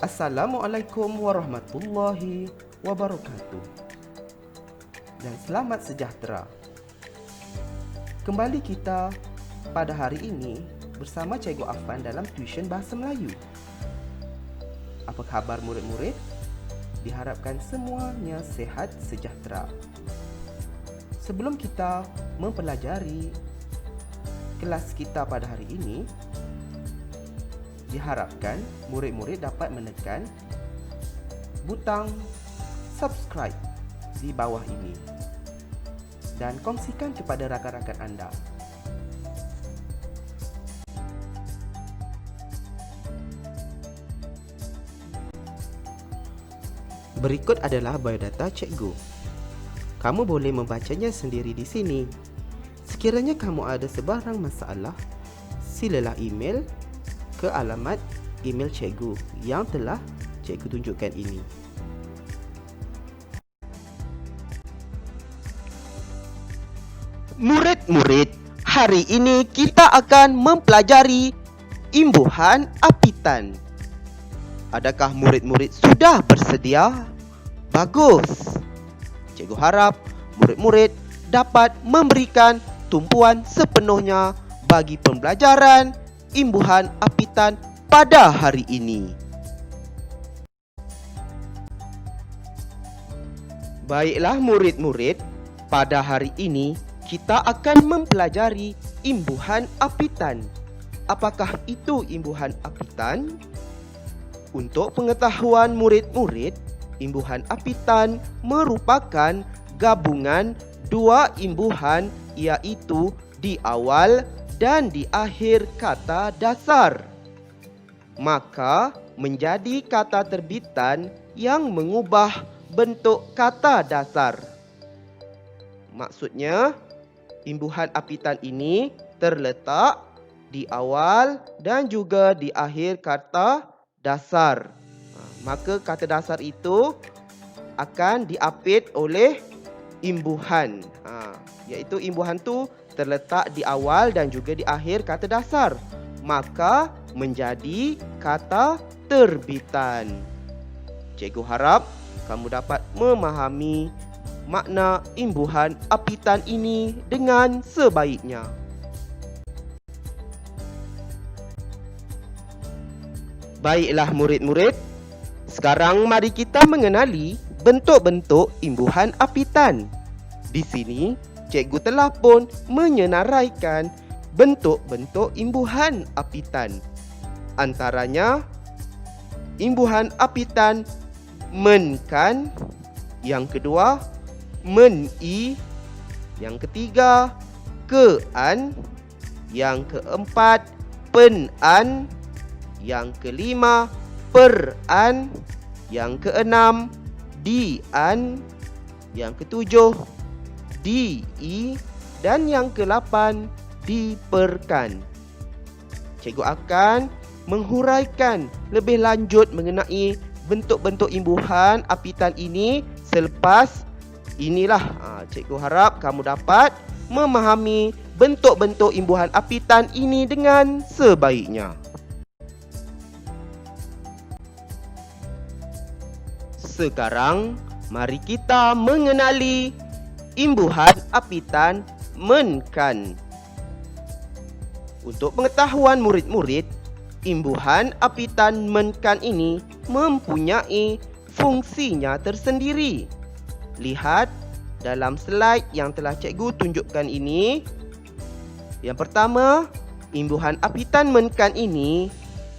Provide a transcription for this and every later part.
Assalamualaikum warahmatullahi wabarakatuh dan selamat sejahtera. Kembali kita pada hari ini bersama Cikgu Afan dalam tuition Bahasa Melayu. Apa khabar murid-murid? Diharapkan semuanya sihat sejahtera. Sebelum kita mempelajari kelas kita pada hari ini, diharapkan murid-murid dapat menekan butang subscribe di bawah ini dan kongsikan kepada rakan-rakan anda. Berikut adalah biodata cikgu. Kamu boleh membacanya sendiri di sini. Sekiranya kamu ada sebarang masalah, silalah email ke alamat email cikgu yang telah cikgu tunjukkan ini. Murid-murid, hari ini kita akan mempelajari imbuhan apitan. Adakah murid-murid sudah bersedia? Bagus. Cikgu harap murid-murid dapat memberikan tumpuan sepenuhnya bagi pembelajaran imbuhan apitan pada hari ini. Baiklah murid-murid, pada hari ini kita akan mempelajari imbuhan apitan. Apakah itu imbuhan apitan? Untuk pengetahuan murid-murid, imbuhan apitan merupakan gabungan dua imbuhan, iaitu di awal dan di akhir kata dasar. Maka menjadi kata terbitan yang mengubah bentuk kata dasar. Maksudnya, imbuhan apitan ini terletak di awal dan juga di akhir kata dasar. Maka kata dasar itu akan diapit oleh imbuhan. Iaitu imbuhan tu terletak di awal dan juga di akhir kata dasar, maka menjadi kata terbitan. Cikgu harap kamu dapat memahami makna imbuhan apitan ini dengan sebaiknya. Baiklah murid-murid, sekarang mari kita mengenali bentuk-bentuk imbuhan apitan. Di sini cikgu telah pun menyenaraikan bentuk-bentuk imbuhan apitan. Antaranya, imbuhan apitan men-kan, yang kedua men-i, yang ketiga ke-an, yang keempat pen-an, yang kelima per-an, yang keenam di-an, yang ketujuh di-i, dan yang ke-8 di-per-kan. Cikgu akan menghuraikan lebih lanjut mengenai bentuk-bentuk imbuhan apitan ini selepas inilah. Cikgu harap kamu dapat memahami bentuk-bentuk imbuhan apitan ini dengan sebaiknya. Sekarang mari kita mengenali imbuhan apitan men-kan. Untuk pengetahuan murid-murid, imbuhan apitan men-kan ini mempunyai fungsinya tersendiri. Lihat dalam slide yang telah cikgu tunjukkan ini. Yang pertama, imbuhan apitan men-kan ini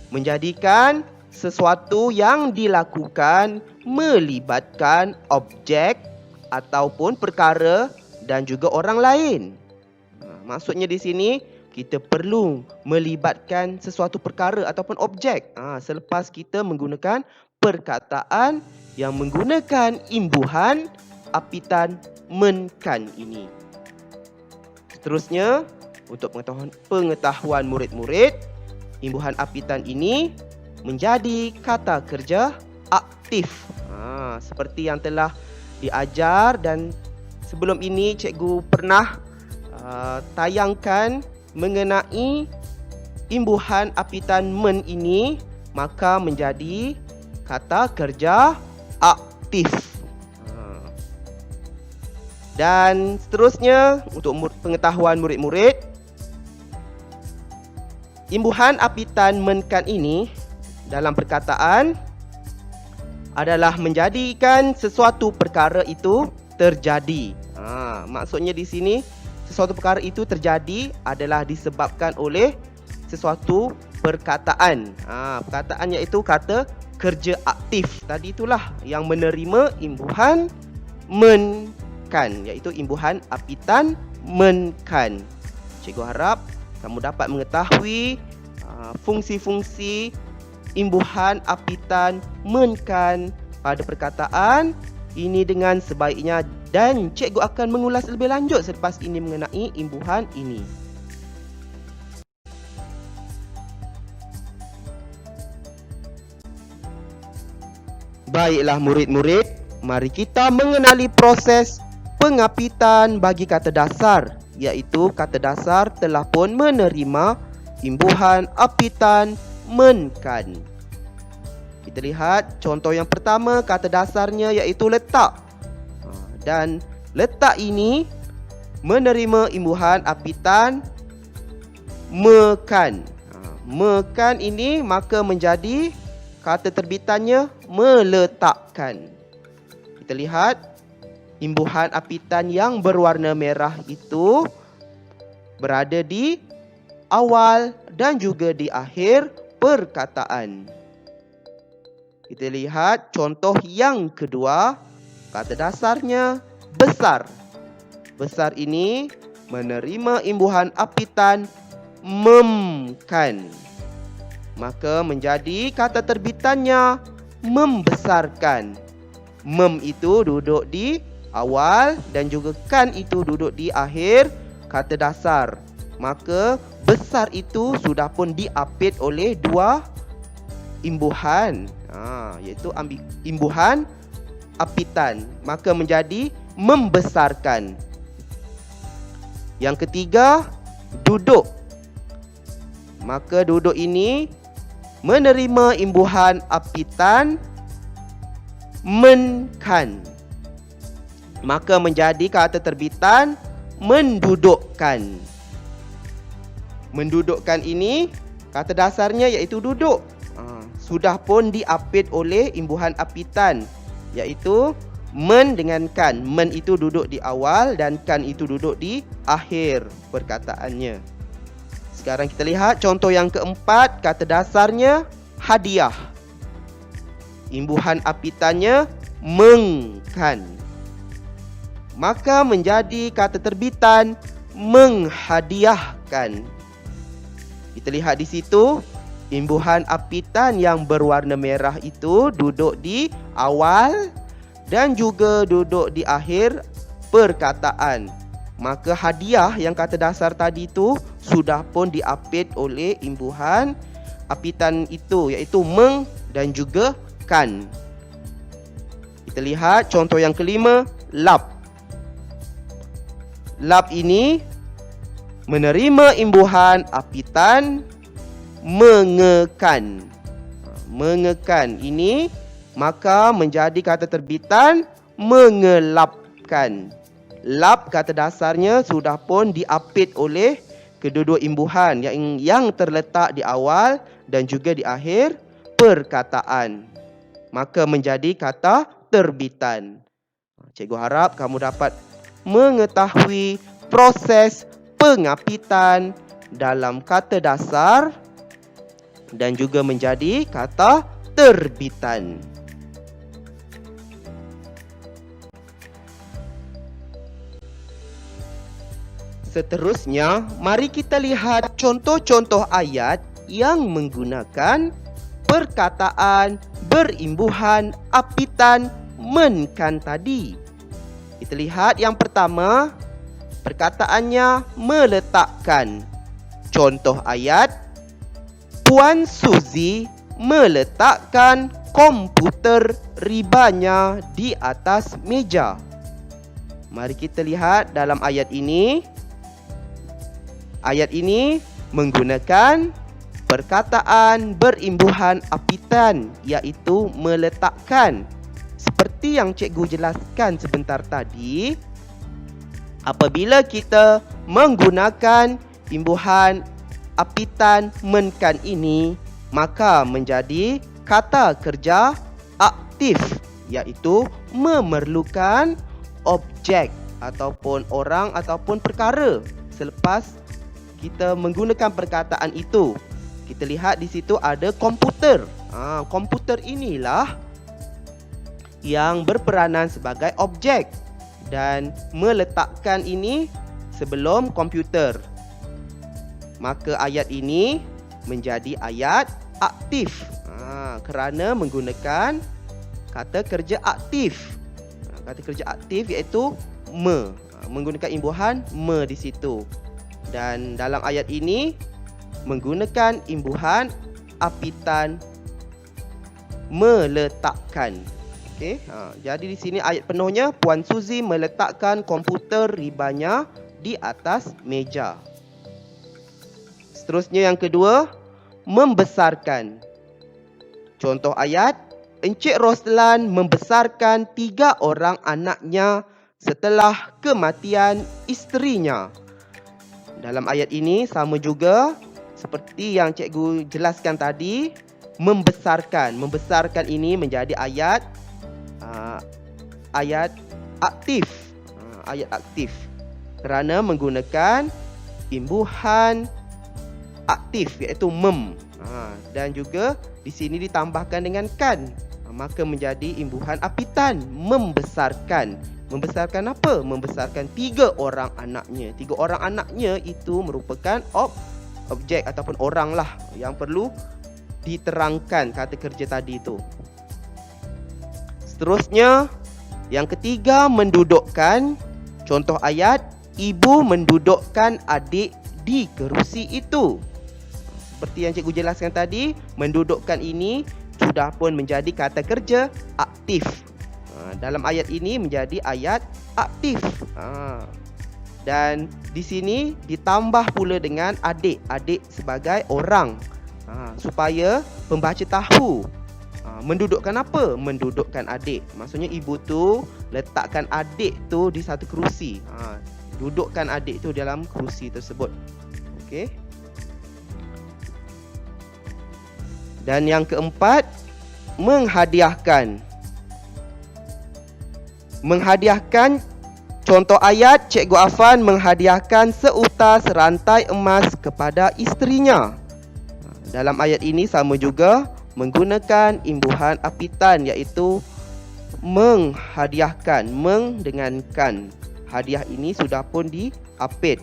menjadikan sesuatu yang dilakukan melibatkan objek ataupun perkara dan juga orang lain. Maksudnya di sini kita perlu melibatkan sesuatu perkara ataupun objek selepas kita menggunakan perkataan yang menggunakan imbuhan apitan men-kan ini. Seterusnya, untuk pengetahuan murid-murid, imbuhan apitan ini menjadi kata kerja aktif. Seperti yang telah diajar dan sebelum ini cikgu pernah tayangkan mengenai imbuhan apitan men ini, maka menjadi kata kerja aktif. Dan seterusnya, untuk pengetahuan murid-murid, imbuhan apitan men-kan ini dalam perkataan adalah menjadikan sesuatu perkara itu terjadi. Maksudnya di sini, sesuatu perkara itu terjadi adalah disebabkan oleh sesuatu perkataan. Perkataan iaitu kata kerja aktif. Tadi itulah yang menerima imbuhan men-kan, iaitu imbuhan apitan men-kan. Cikgu harap kamu dapat mengetahui fungsi-fungsi imbuhan apitan men-kan pada perkataan ini dengan sebaiknya, dan cikgu akan mengulas lebih lanjut selepas ini mengenai imbuhan ini. Baiklah murid-murid, mari kita mengenali proses pengapitan bagi kata dasar, iaitu kata dasar telah pun menerima imbuhan apitan men-kan. Kita lihat contoh yang pertama, kata dasarnya iaitu letak. Dan letak ini menerima imbuhan apitan me-kan. Me-kan ini maka menjadi kata terbitannya meletakkan. Kita lihat imbuhan apitan yang berwarna merah itu berada di awal dan juga di akhir perkataan. Kita lihat contoh yang kedua, kata dasarnya besar. Besar ini menerima imbuhan apitan mem-kan. Maka menjadi kata terbitannya membesarkan. Mem itu duduk di awal dan juga kan itu duduk di akhir kata dasar. Maka besar itu sudah pun diapit oleh dua imbuhan, iaitu imbuhan apitan. Maka menjadi membesarkan. Yang ketiga, duduk. Maka duduk ini menerima imbuhan apitan men-kan. Maka menjadi kata terbitan mendudukkan. Mendudukkan ini kata dasarnya iaitu duduk. Sudah pun diapit oleh imbuhan apitan, iaitu men dengan kan. Men itu duduk di awal dan kan itu duduk di akhir perkataannya. Sekarang kita lihat contoh yang keempat, kata dasarnya hadiah. Imbuhan apitannya meng-kan. Maka menjadi kata terbitan menghadiahkan. Kita lihat di situ, imbuhan apitan yang berwarna merah itu duduk di awal dan juga duduk di akhir perkataan. Maka hadiah yang kata dasar tadi itu sudah pun diapit oleh imbuhan apitan itu, iaitu meng dan juga kan. Kita lihat contoh yang kelima, lap. Lap ini menerima imbuhan apitan mengekan. Mengekan ini maka menjadi kata terbitan mengelapkan. Lap kata dasarnya sudah pun diapit oleh kedua-dua imbuhan yang terletak di awal dan juga di akhir perkataan. Maka menjadi kata terbitan. Cikgu harap kamu dapat mengetahui proses pengapitan dalam kata dasar dan juga menjadi kata terbitan. Seterusnya, mari kita lihat contoh-contoh ayat yang menggunakan perkataan berimbuhan apitan men-kan tadi. Kita lihat yang pertama, perkataannya meletakkan. Contoh ayat, Puan Suzy meletakkan komputer ribanya di atas meja. Mari kita lihat dalam ayat ini. Ayat ini menggunakan perkataan berimbuhan apitan, iaitu meletakkan. Seperti yang cikgu jelaskan sebentar tadi, apabila kita menggunakan imbuhan apitan menkan ini, maka menjadi kata kerja aktif, iaitu memerlukan objek ataupun orang ataupun perkara selepas kita menggunakan perkataan itu. Kita lihat di situ ada komputer. Komputer inilah yang berperanan sebagai objek dan meletakkan ini sebelum komputer. Maka ayat ini menjadi ayat aktif kerana menggunakan kata kerja aktif. Kata kerja aktif iaitu menggunakan imbuhan di situ. Dan dalam ayat ini menggunakan imbuhan apitan meletakkan. Okey, jadi di sini ayat penuhnya, Puan Suzy meletakkan komputer ribanya di atas meja. Seterusnya yang kedua, membesarkan. Contoh ayat, Encik Roslan membesarkan 3 orang anaknya setelah kematian isterinya. Dalam ayat ini sama juga seperti yang cikgu jelaskan tadi, membesarkan. Membesarkan ini menjadi ayat aktif. Ayat aktif kerana menggunakan imbuhan aktif iaitu dan juga di sini ditambahkan dengan kan. Maka menjadi imbuhan apitan, membesarkan. Membesarkan apa? Membesarkan 3 orang anaknya. 3 orang anaknya itu merupakan objek ataupun orang lah yang perlu diterangkan kata kerja tadi itu. Seterusnya, yang ketiga, mendudukkan. Contoh ayat, ibu mendudukkan adik di kerusi itu. Seperti yang cikgu jelaskan tadi, mendudukkan ini sudah pun menjadi kata kerja aktif. Dalam ayat ini menjadi ayat aktif. Dan di sini ditambah pula dengan adik. Adik sebagai orang. Supaya pembaca tahu. Mendudukkan apa? Mendudukkan adik. Maksudnya ibu tu letakkan adik tu di satu kerusi. Dudukkan adik tu dalam kerusi tersebut. Okey. Dan yang keempat, menghadiahkan. Menghadiahkan, contoh ayat, Cikgu Afan menghadiahkan seutas rantai emas kepada isterinya. Dalam ayat ini sama juga menggunakan imbuhan apitan iaitu menghadiahkan, dengan kan. Hadiah ini sudah pun diapit.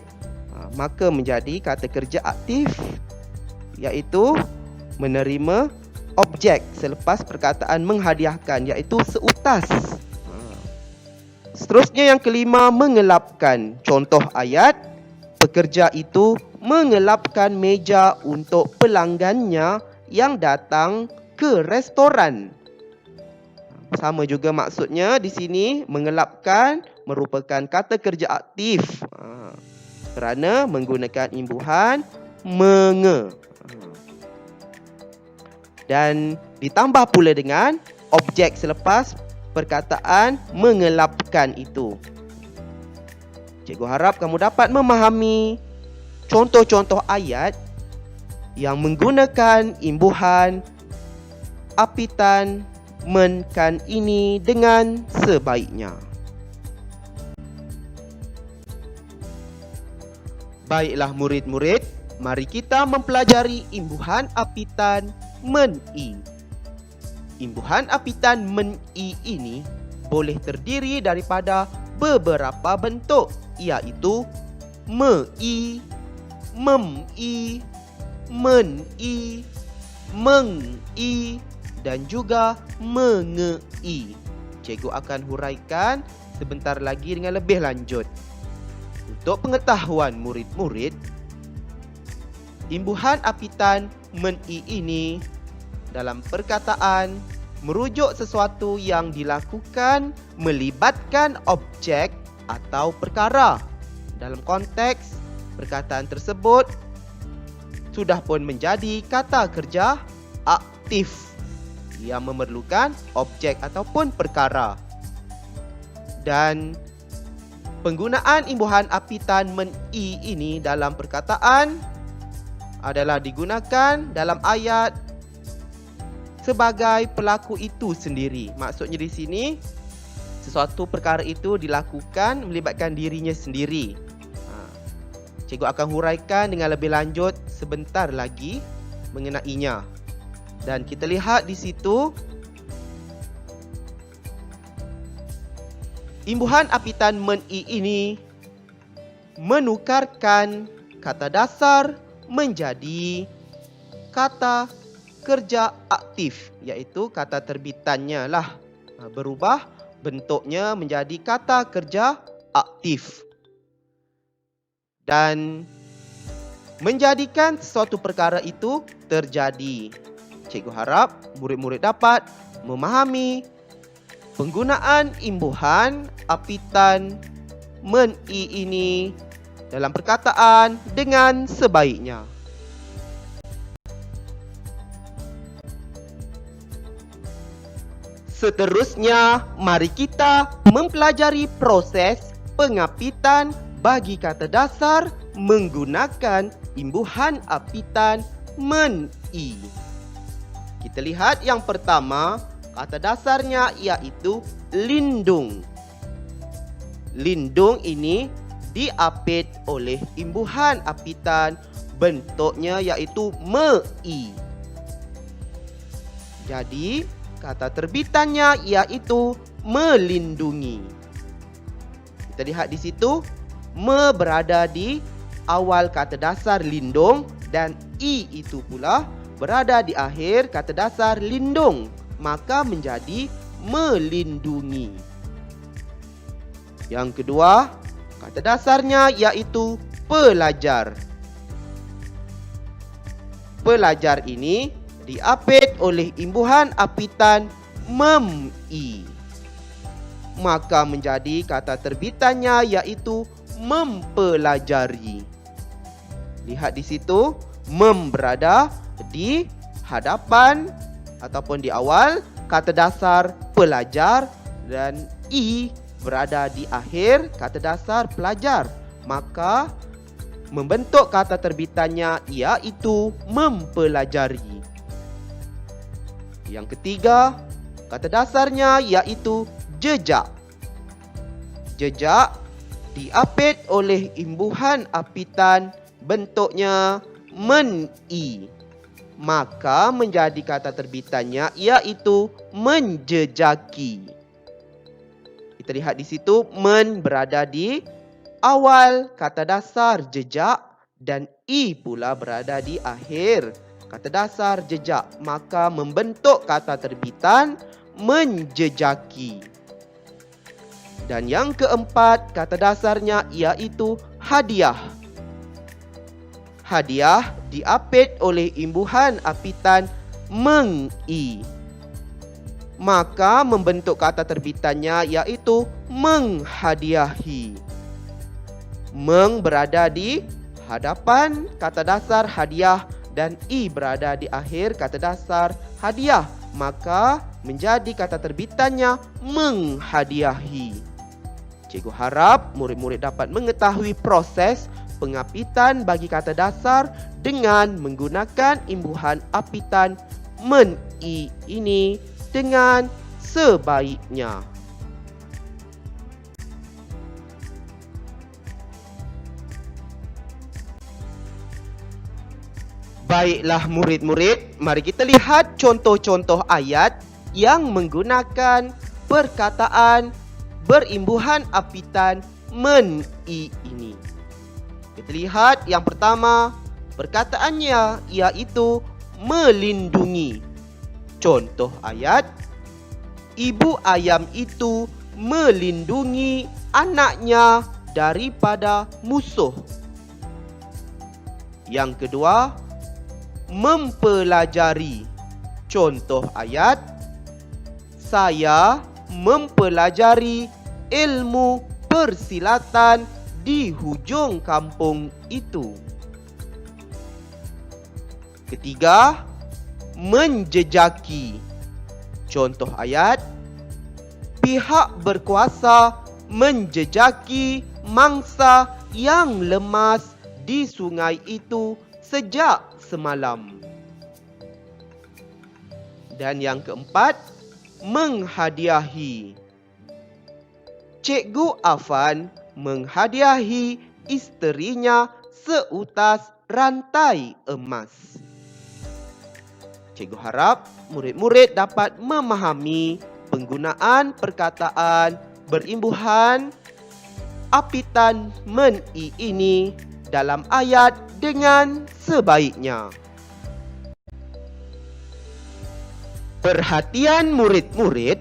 Maka menjadi kata kerja aktif iaitu menerima objek selepas perkataan menghadiahkan iaitu seutas. Seterusnya yang kelima, mengelapkan. Contoh ayat, pekerja itu mengelapkan meja untuk pelanggannya yang datang ke restoran. Sama juga maksudnya di sini, mengelapkan merupakan kata kerja aktif kerana menggunakan imbuhan menge. Dan ditambah pula dengan objek selepas perkataan mengelapkan itu. Cikgu harap kamu dapat memahami contoh-contoh ayat yang menggunakan imbuhan apitan menkan ini dengan sebaiknya. Baiklah murid-murid, mari kita mempelajari imbuhan apitan men-i. Imbuhan apitan men-i ini boleh terdiri daripada beberapa bentuk, iaitu me-i, mem-i, men-i, meng-i dan juga menge-i. Cikgu akan huraikan sebentar lagi dengan lebih lanjut. Untuk pengetahuan murid-murid, imbuhan apitan men-i ini dalam perkataan merujuk sesuatu yang dilakukan melibatkan objek atau perkara. Dalam konteks perkataan tersebut, sudah pun menjadi kata kerja aktif yang memerlukan objek ataupun perkara. Dan penggunaan imbuhan apitan men-i ini dalam perkataan adalah digunakan dalam ayat sebagai pelaku itu sendiri. Maksudnya di sini, sesuatu perkara itu dilakukan melibatkan dirinya sendiri. Cikgu akan huraikan dengan lebih lanjut sebentar lagi mengenainya. Dan kita lihat di situ, imbuhan apitan men-i ini menukarkan kata dasar menjadi kata kerja aktif, iaitu kata terbitannya lah berubah bentuknya menjadi kata kerja aktif dan menjadikan sesuatu perkara itu terjadi. Cikgu harap murid-murid dapat memahami penggunaan imbuhan apitan men-i ini dalam perkataan dengan sebaiknya. Seterusnya, mari kita mempelajari proses pengapitan bagi kata dasar menggunakan imbuhan apitan men-i. Kita lihat yang pertama, kata dasarnya iaitu lindung. Lindung ini diapit oleh imbuhan apitan, bentuknya iaitu me-i. Jadi, kata terbitannya iaitu melindungi. Kita lihat di situ, me berada di awal kata dasar lindung dan i itu pula berada di akhir kata dasar lindung, maka menjadi melindungi. Yang kedua, kata dasarnya iaitu pelajar. Pelajar ini diapit oleh imbuhan apitan mem-i, maka menjadi kata terbitannya iaitu mempelajari. Lihat di situ, mem berada di hadapan ataupun di awal kata dasar pelajar dan i berada di akhir kata dasar pelajar, maka membentuk kata terbitannya iaitu mempelajari. Yang ketiga, kata dasarnya iaitu jejak. Jejak diapit oleh imbuhan apitan, bentuknya men-i, maka menjadi kata terbitannya iaitu menjejaki. Kita lihat di situ, men berada di awal kata dasar jejak dan i pula berada di akhir kata dasar jejak, maka membentuk kata terbitan menjejaki. Dan yang keempat, kata dasarnya iaitu hadiah. Hadiah diapit oleh imbuhan apitan meng-i, maka membentuk kata terbitannya iaitu menghadiahi. Meng berada di hadapan kata dasar hadiah dan i berada di akhir kata dasar hadiah, maka menjadi kata terbitannya menghadiahi. Cikgu harap murid-murid dapat mengetahui proses pengapitan bagi kata dasar dengan menggunakan imbuhan apitan men-i ini dengan sebaiknya. Baiklah murid-murid, mari kita lihat contoh-contoh ayat yang menggunakan perkataan berimbuhan apitan men-i ini. Kita lihat yang pertama, perkataannya iaitu melindungi. Contoh ayat, ibu ayam itu melindungi anaknya daripada musuh. Yang kedua, mempelajari. Contoh ayat, saya mempelajari ilmu persilatan di hujung kampung itu. Ketiga, menjejaki. Contoh ayat, pihak berkuasa menjejaki mangsa yang lemas di sungai itu sejak semalam. Dan yang keempat, menghadiahi. Cikgu Afan menghadiahi isterinya seutas rantai emas. Cikgu harap murid-murid dapat memahami penggunaan perkataan berimbuhan apitan men-i ini dalam ayat dengan sebaiknya. Perhatian murid-murid,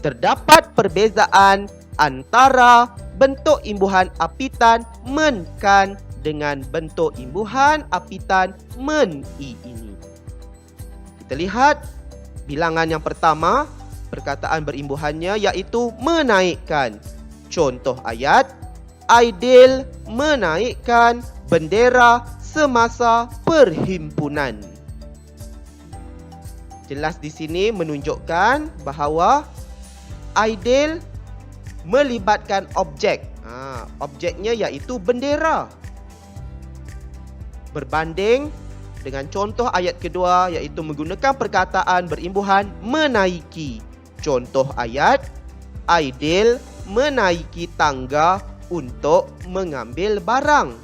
terdapat perbezaan antara bentuk imbuhan apitan men-kan dengan bentuk imbuhan apitan men-i ini. Kita lihat bilangan yang pertama, perkataan berimbuhannya iaitu menaikkan. Contoh ayat, Aidil menaikkan bendera semasa perhimpunan. Jelas di sini menunjukkan bahawa Aidil melibatkan objek. Objeknya iaitu bendera. Berbanding dengan contoh ayat kedua iaitu menggunakan perkataan berimbuhan menaiki. Contoh ayat, Aidil menaiki tangga untuk mengambil barang.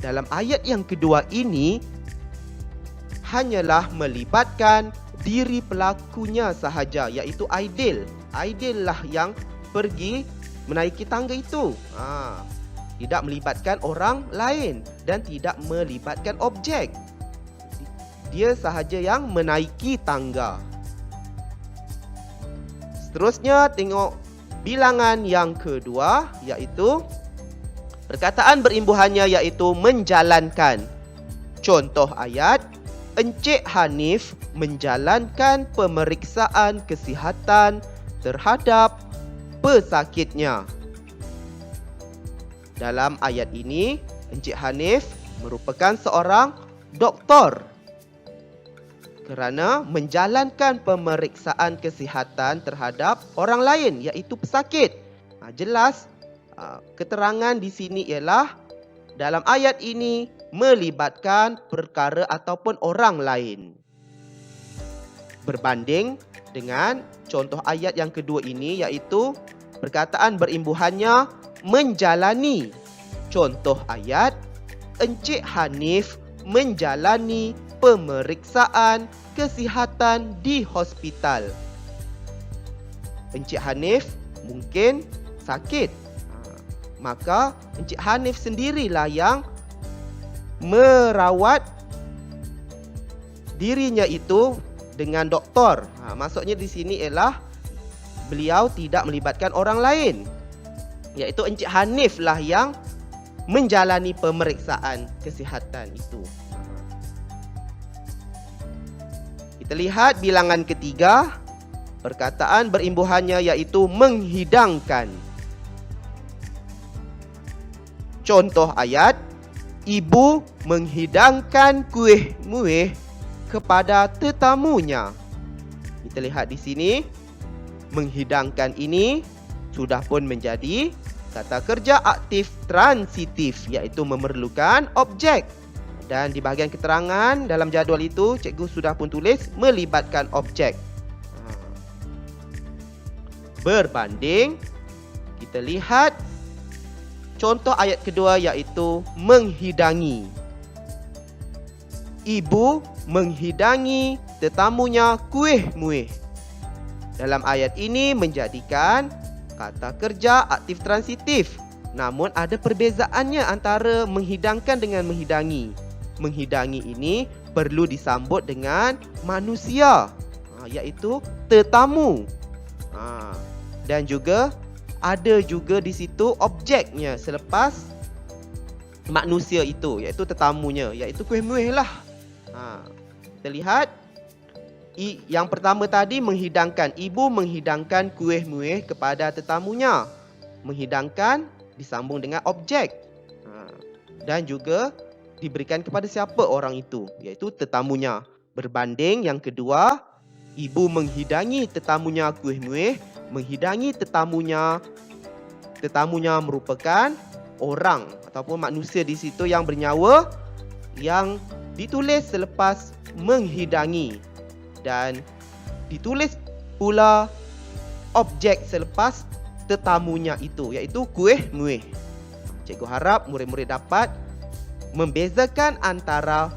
Dalam ayat yang kedua ini hanyalah melibatkan diri pelakunya sahaja iaitu Aidil. Aidil lah yang pergi menaiki tangga itu. Tidak melibatkan orang lain dan tidak melibatkan objek. Dia sahaja yang menaiki tangga. Seterusnya tengok bilangan yang kedua iaitu perkataan berimbuhannya iaitu menjalankan. Contoh ayat, Encik Hanif menjalankan pemeriksaan kesihatan terhadap pesakitnya. Dalam ayat ini, Encik Hanif merupakan seorang doktor kerana menjalankan pemeriksaan kesihatan terhadap orang lain iaitu pesakit. Jelas keterangan di sini ialah dalam ayat ini melibatkan perkara ataupun orang lain. Berbanding dengan contoh ayat yang kedua ini iaitu perkataan berimbuhannya menjalani. Contoh ayat, Encik Hanif menjalani pemeriksaan kesihatan di hospital. Encik Hanif mungkin sakit. Maka Encik Hanif sendirilah yang merawat dirinya itu dengan doktor. Maksudnya di sini ialah beliau tidak melibatkan orang lain. Iaitu Encik Hanif lah yang menjalani pemeriksaan kesihatan itu. Kita lihat bilangan ketiga, perkataan berimbuhannya iaitu menghidangkan. Contoh ayat, ibu menghidangkan kuih muih kepada tetamunya. Kita lihat di sini, menghidangkan ini sudah pun menjadi kata kerja aktif transitif iaitu memerlukan objek. Dan di bahagian keterangan dalam jadual itu, cikgu sudah pun tulis melibatkan objek. Berbanding, kita lihat contoh ayat kedua iaitu menghidangi. Ibu menghidangi tetamunya kuih muih. Dalam ayat ini menjadikan kata kerja aktif transitif. Namun ada perbezaannya antara menghidangkan dengan menghidangi. Menghidangi ini perlu disambut dengan manusia, iaitu tetamu. Dan juga ada juga di situ objeknya selepas manusia itu, iaitu tetamunya, iaitu kuih muih lah. Kita lihat yang pertama tadi menghidangkan. Ibu menghidangkan kuih muih kepada tetamunya. Menghidangkan disambung dengan objek. Dan juga diberikan kepada siapa orang itu, iaitu tetamunya. Berbanding yang kedua, ibu menghidangi tetamunya kuih muih. Menghidangi tetamunya merupakan orang ataupun manusia di situ yang bernyawa yang ditulis selepas menghidangi, dan ditulis pula objek selepas tetamunya itu, iaitu kuih muih. Cikgu harap murid-murid dapat membezakan antara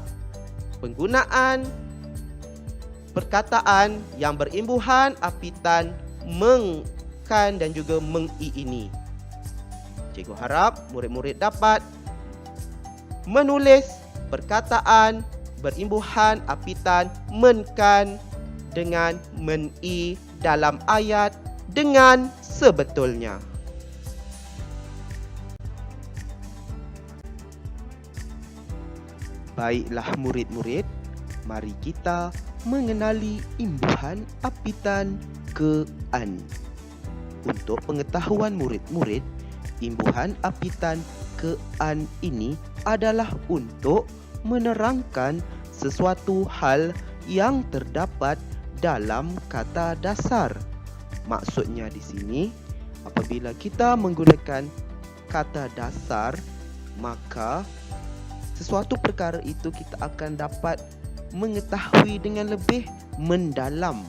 penggunaan perkataan yang berimbuhan apitan meng, kan dan juga meng-i ini. Cikgu harap murid-murid dapat menulis perkataan berimbuhan apitan men-kan dengan men-i dalam ayat dengan sebetulnya. Baiklah murid-murid, mari kita mengenali imbuhan apitan ke-an. Untuk pengetahuan murid-murid, imbuhan apitan ke-an ini adalah untuk menerangkan sesuatu hal yang terdapat dalam kata dasar. Maksudnya di sini, apabila kita menggunakan kata dasar, maka sesuatu perkara itu kita akan dapat mengetahui dengan lebih mendalam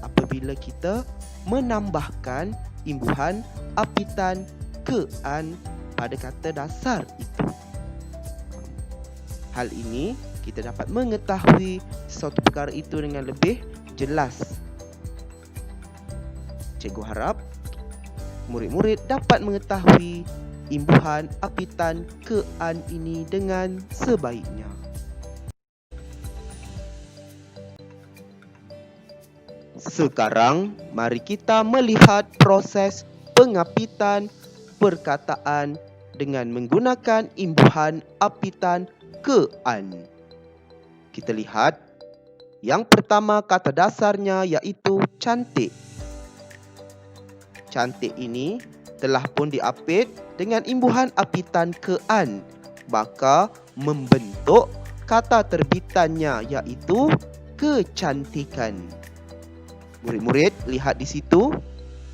apabila kita menambahkan imbuhan apitan ke-an pada kata dasar itu. Hal ini kita dapat mengetahui sesuatu perkara itu dengan lebih jelas. Cikgu harap murid-murid dapat mengetahui imbuhan apitan ke-an ini dengan sebaiknya. Sekarang, mari kita melihat proses pengapitan perkataan dengan menggunakan imbuhan apitan ke-an. Kita lihat, yang pertama kata dasarnya iaitu cantik. Cantik ini telah pun diapit dengan imbuhan apitan ke-an, maka membentuk kata terbitannya iaitu kecantikan. Murid-murid lihat di situ,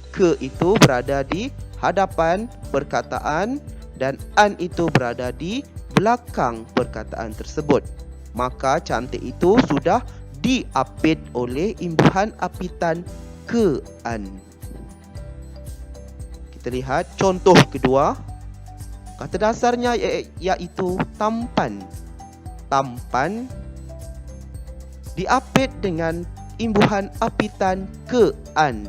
ke itu berada di hadapan perkataan dan an itu berada di belakang perkataan tersebut. Maka cantik itu sudah diapit oleh imbuhan apitan ke-an. Kita lihat contoh kedua. Kata dasarnya iaitu tampan. Tampan diapit dengan imbuhan apitan ke-an,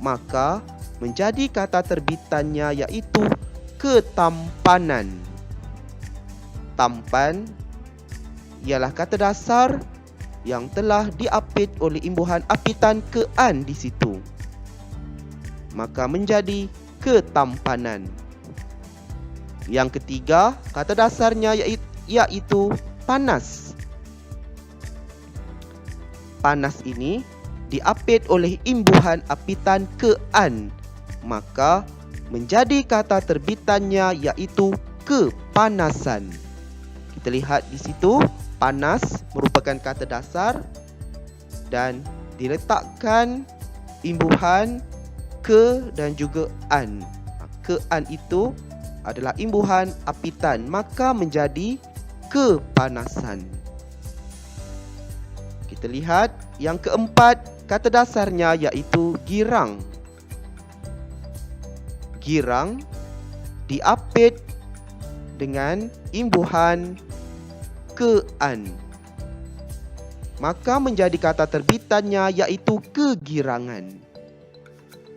maka menjadi kata terbitannya iaitu ketampanan. Tampan ialah kata dasar yang telah diapit oleh imbuhan apitan ke-an di situ, maka menjadi ketampanan. Yang ketiga, kata dasarnya iaitu panas. Panas ini diapit oleh imbuhan apitan ke-an, maka menjadi kata terbitannya iaitu kepanasan. Kita lihat di situ, panas merupakan kata dasar dan diletakkan imbuhan ke dan juga an. Ke-an itu adalah imbuhan apitan, maka menjadi kepanasan. Kita lihat yang keempat, kata dasarnya iaitu girang. Girang diapit dengan imbuhan ke-an, maka menjadi kata terbitannya iaitu kegirangan.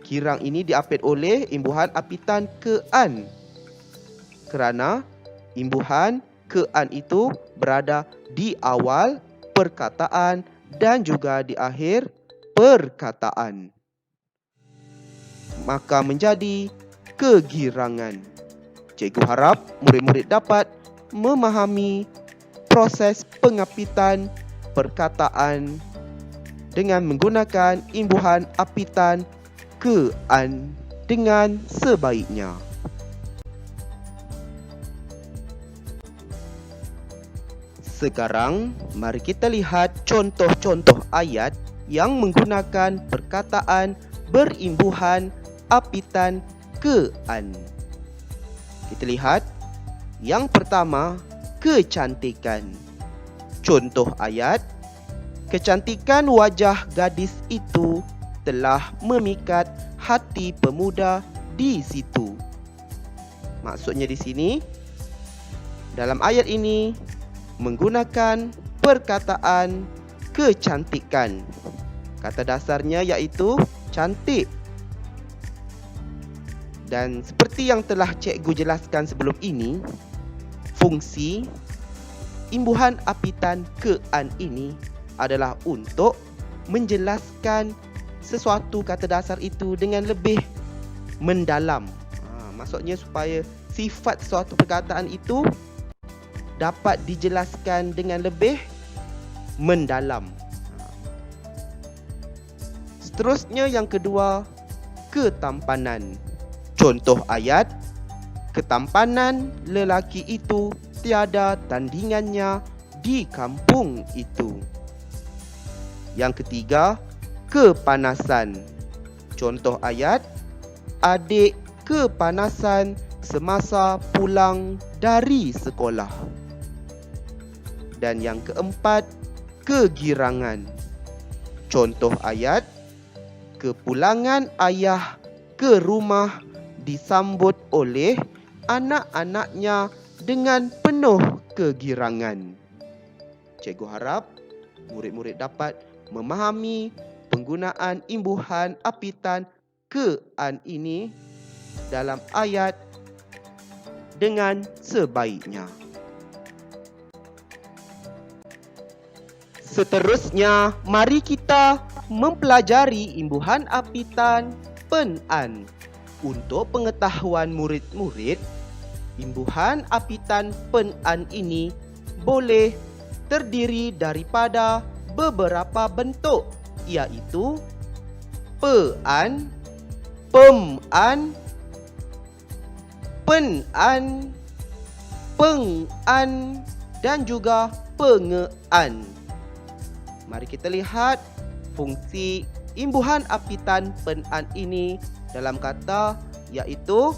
Girang ini diapit oleh imbuhan apitan ke-an, kerana imbuhan ke-an itu berada di awal perkataan dan juga di akhir perkataan, maka menjadi kegirangan. Cikgu harap murid-murid dapat memahami proses pengapitan perkataan dengan menggunakan imbuhan apitan ke-an dengan sebaiknya. Sekarang, mari kita lihat contoh-contoh ayat yang menggunakan perkataan berimbuhan apitan ke-an. Kita lihat. Yang pertama, kecantikan. Contoh ayat, kecantikan wajah gadis itu telah memikat hati pemuda di situ. Maksudnya di sini, dalam ayat ini menggunakan perkataan kecantikan. Kata dasarnya iaitu cantik. Dan seperti yang telah cikgu jelaskan sebelum ini, fungsi imbuhan apitan ke-an ini adalah untuk menjelaskan sesuatu kata dasar itu dengan lebih mendalam. Maksudnya supaya sifat suatu perkataan itu dapat dijelaskan dengan lebih mendalam. Seterusnya yang kedua, ketampanan. Contoh ayat, ketampanan lelaki itu tiada tandingannya di kampung itu. Yang ketiga, kepanasan. Contoh ayat, adik kepanasan semasa pulang dari sekolah. Dan yang keempat, kegirangan. Contoh ayat, kepulangan ayah ke rumah disambut oleh anak-anaknya dengan penuh kegirangan. Cikgu harap murid-murid dapat memahami penggunaan imbuhan apitan ke-an ini dalam ayat dengan sebaiknya. Seterusnya, mari kita mempelajari imbuhan apitan pen-an. Untuk pengetahuan murid-murid, imbuhan apitan pen-an ini boleh terdiri daripada beberapa bentuk, iaitu pe-an, pem-an, pen-an, peng-an dan juga penge-an. Mari kita lihat fungsi imbuhan apitan pen-an ini dalam kata, iaitu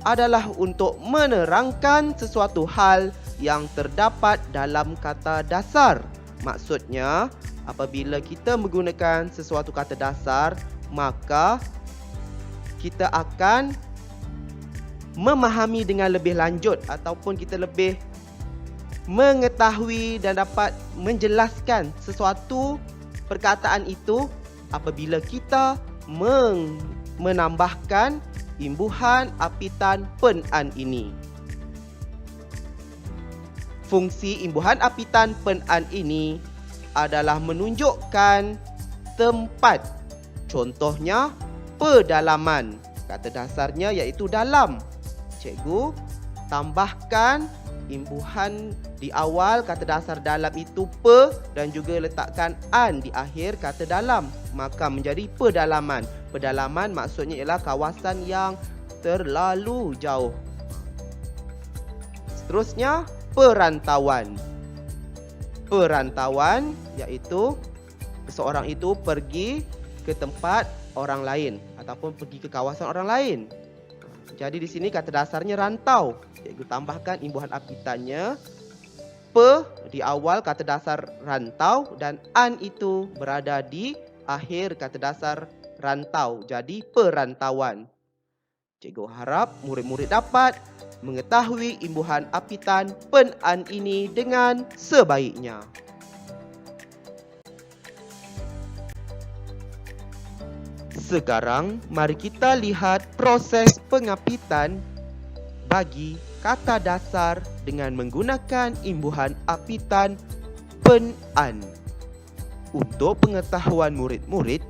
adalah untuk menerangkan sesuatu hal yang terdapat dalam kata dasar. Maksudnya, apabila kita menggunakan sesuatu kata dasar, maka kita akan memahami dengan lebih lanjut ataupun kita lebih mengetahui dan dapat menjelaskan sesuatu perkataan itu apabila kita menambahkan imbuhan apitan pen-an ini. Fungsi imbuhan apitan pen-an ini adalah menunjukkan tempat. Contohnya, pedalaman. Kata dasarnya iaitu dalam. Cikgu tambahkan imbuhan di awal kata dasar dalam itu pe dan juga letakkan an di akhir kata dalam, maka menjadi pedalaman. Pedalaman maksudnya ialah kawasan yang terlalu jauh. Seterusnya, perantauan. Perantauan iaitu seseorang itu pergi ke tempat orang lain ataupun pergi ke kawasan orang lain. Jadi di sini kata dasarnya rantau. Cikgu tambahkan imbuhan apitannya pe di awal kata dasar rantau dan an itu berada di akhir kata dasar rantau. Jadi perantauan. Cikgu harap murid-murid dapat mengetahui imbuhan apitan pen-an ini dengan sebaiknya. Sekarang mari kita lihat proses pengapitan bagi kata dasar dengan menggunakan imbuhan apitan pen-an. Untuk pengetahuan murid-murid,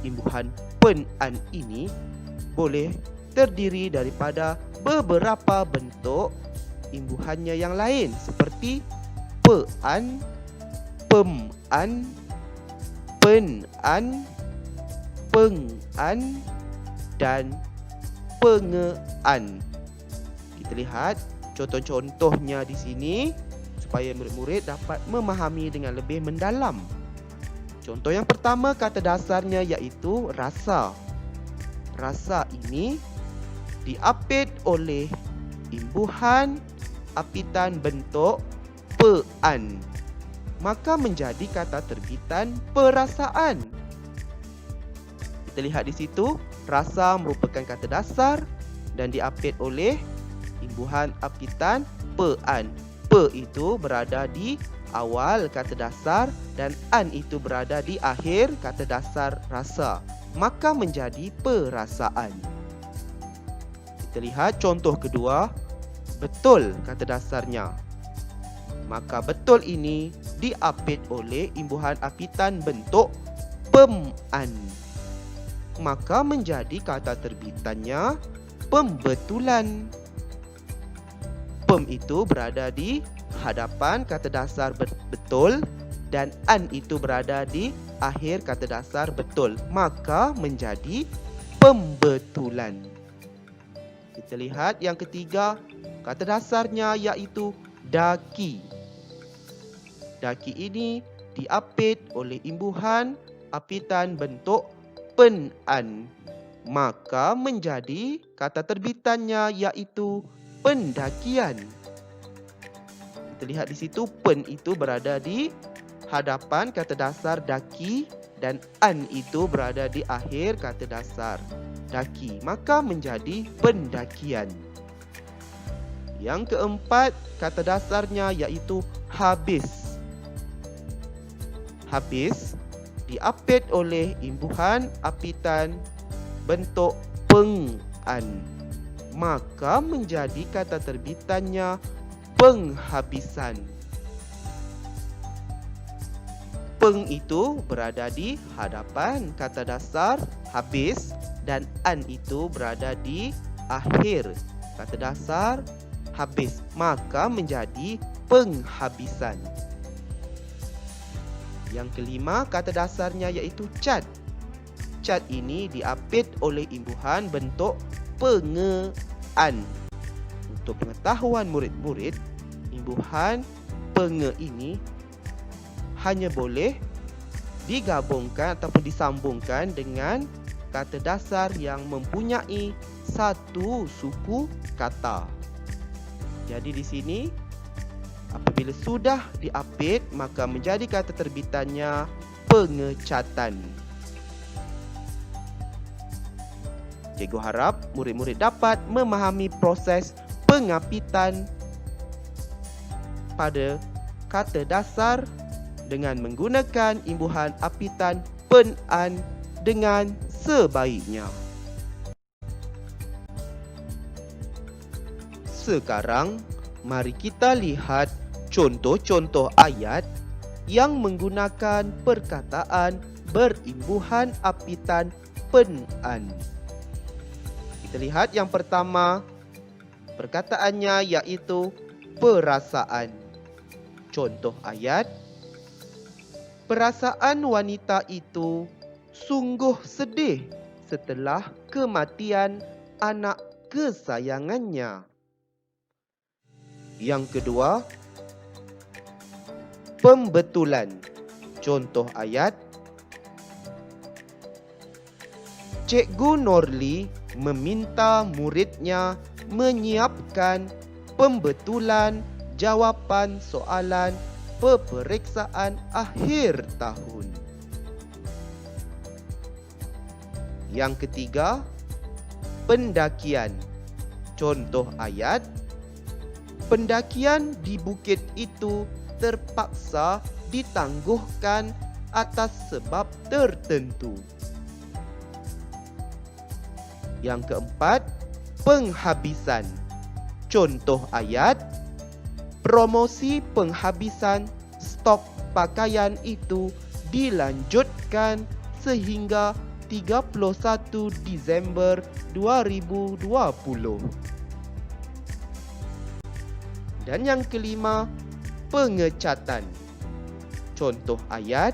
imbuhan pen-an ini boleh terdiri daripada beberapa bentuk imbuhannya yang lain seperti pe-an, pem-an, pen-an, peng-an dan penge-an. Kita lihat contoh-contohnya di sini supaya murid-murid dapat memahami dengan lebih mendalam. Contoh yang pertama, kata dasarnya iaitu rasa. Rasa ini diapit oleh imbuhan apitan bentuk pean, maka menjadi kata terbitan perasaan. Kita lihat di situ, rasa merupakan kata dasar dan diapit oleh imbuhan apitan pean. Pe itu berada di awal kata dasar dan an itu berada di akhir kata dasar rasa, maka menjadi perasaan. Kita lihat contoh kedua, betul kata dasarnya. Maka betul ini diapit oleh imbuhan apitan bentuk pem-an, maka menjadi kata terbitannya pembetulan. Pem itu berada di hadapan kata dasar betul dan an itu berada di akhir kata dasar betul, maka menjadi pembetulan. Kita lihat yang ketiga, kata dasarnya iaitu daki. Daki ini diapit oleh imbuhan apitan bentuk pen-an, maka menjadi kata terbitannya iaitu pendakian. Kita lihat di situ, pen itu berada di hadapan kata dasar daki dan an itu berada di akhir kata dasar daki, maka menjadi pendakian. Yang keempat, kata dasarnya iaitu habis. Habis diapit oleh imbuhan apitan bentuk peng-an, maka menjadi kata terbitannya penghabisan. Peng itu berada di hadapan kata dasar habis dan an itu berada di akhir kata dasar habis, maka menjadi penghabisan. Yang kelima, kata dasarnya iaitu cat. Cat ini diapit oleh imbuhan bentuk pengean. Untuk pengetahuan murid-murid, imbuhan penge ini hanya boleh digabungkan ataupun disambungkan dengan kata dasar yang mempunyai satu suku kata. Jadi di sini apabila sudah diapit, maka menjadi kata terbitannya pengecatan. Cikgu harap murid-murid dapat memahami proses pengapitan pada kata dasar dengan menggunakan imbuhan apitan pen-an dengan sebaiknya. Sekarang, mari kita lihat contoh-contoh ayat yang menggunakan perkataan berimbuhan apitan pen-an. Kita lihat yang pertama, perkataannya iaitu perasaan. Contoh ayat, perasaan wanita itu sungguh sedih setelah kematian anak kesayangannya. Yang kedua, pembetulan. Contoh ayat, Cikgu Norli meminta muridnya menyiapkan pembetulan jawapan soalan peperiksaan akhir tahun. Yang ketiga, pendakian. Contoh ayat, pendakian di bukit itu terpaksa ditangguhkan atas sebab tertentu. Yang keempat, penghabisan. Contoh ayat, promosi penghabisan stok pakaian itu dilanjutkan sehingga 31 Disember 2020. Dan yang kelima, pengecatan. Contoh ayat,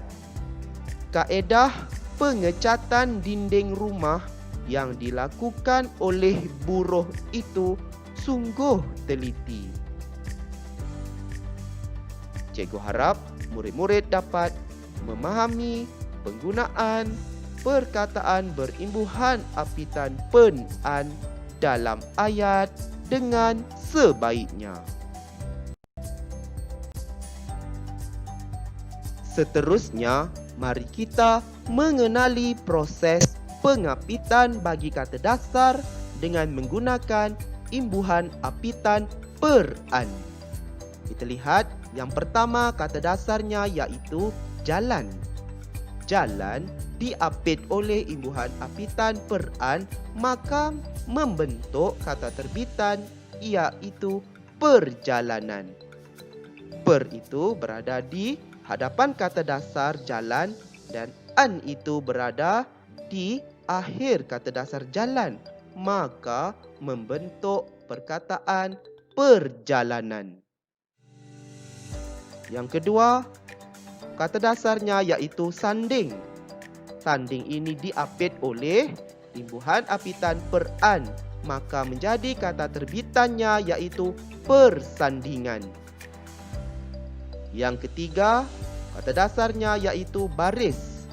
kaedah pengecatan dinding rumah yang dilakukan oleh buruh itu sungguh teliti. Cikgu harap murid-murid dapat memahami penggunaan perkataan berimbuhan apitan pen-an dalam ayat dengan sebaiknya. Seterusnya, mari kita mengenali proses pengapitan bagi kata dasar dengan menggunakan imbuhan apitan per-an. Kita lihat yang pertama kata dasarnya iaitu jalan. Jalan diapit oleh imbuhan apitan per-an, maka membentuk kata terbitan iaitu perjalanan. Per itu berada di hadapan kata dasar jalan dan an itu berada di akhir kata dasar jalan, maka membentuk perkataan perjalanan. Yang kedua, kata dasarnya iaitu sanding. Sanding ini diapit oleh imbuhan apitan per-an, maka menjadi kata terbitannya iaitu persandingan. Yang ketiga, kata dasarnya iaitu baris.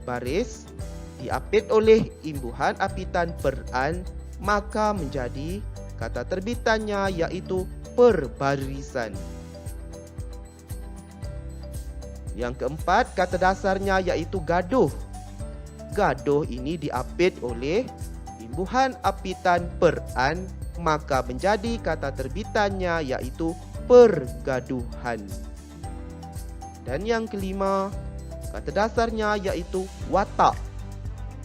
Baris diapit oleh imbuhan apitan per-an, maka menjadi kata terbitannya iaitu perbarisan. Yang keempat, kata dasarnya iaitu gaduh. Gaduh ini diapit oleh imbuhan apitan per-an, maka menjadi kata terbitannya iaitu pergaduhan. Dan yang kelima, kata dasarnya iaitu watak.